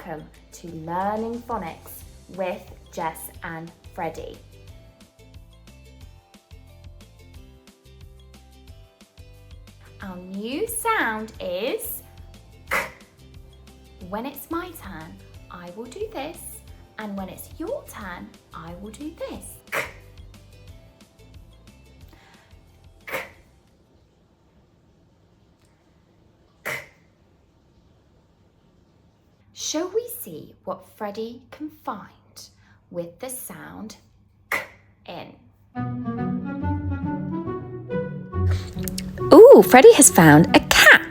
Welcome to Learning Phonics with Jess and Freddie. Our new sound is k. When it's my turn, I will do this, and when it's your turn, I will do this. K. K. K. Shall we see what Freddie can find with the sound k in? Ooh, Freddie has found a cap.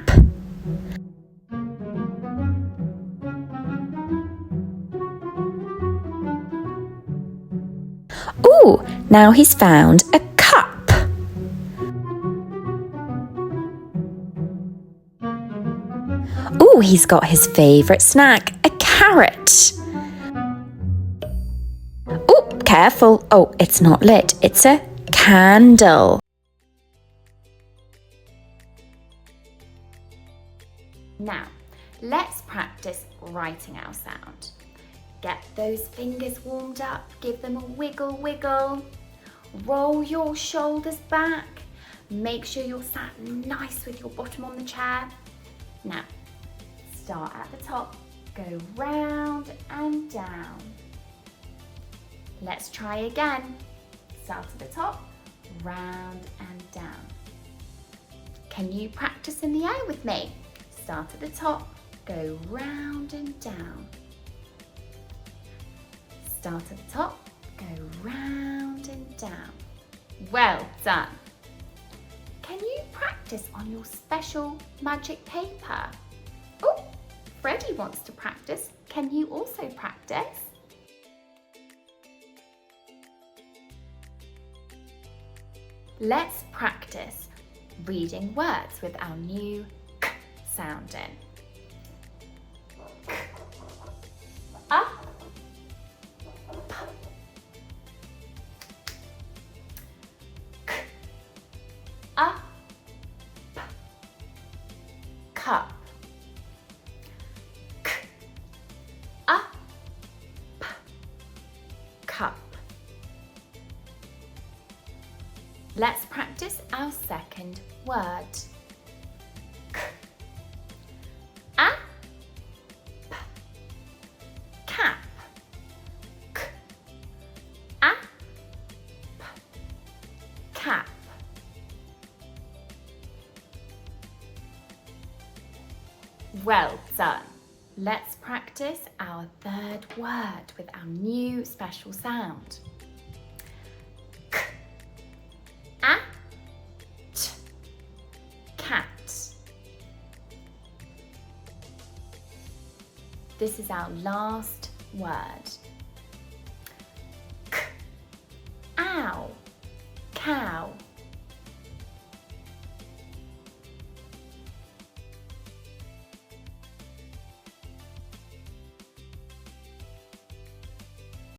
Ooh, now he's found a cup. Ooh, he's got his favourite snack, a carrot. Ooh, careful. Oh, it's not lit. It's a candle. Now, let's practice writing our sound. Get those fingers warmed up, give them a wiggle, wiggle. Roll your shoulders back. Make sure you're sat nice with your bottom on the chair. Now, start at the top, go round and down. Let's try again. Start at the top, round and down. Can you practice in the air with me? Start at the top, go round and down. Start at the top, go round and down. Well done. Can you practice on your special magic paper? Oh, Freddie wants to practice. Can you also practice? Let's practice reading words with our new k sound in. K. Up. Up, cup, k, up, cup. Let's practice our second word. K, a, p, cap, k, a, p, cap. Well done. Let's practice our third word with our new special sound. K, a, t, cat. This is our last word. K, ow, cow.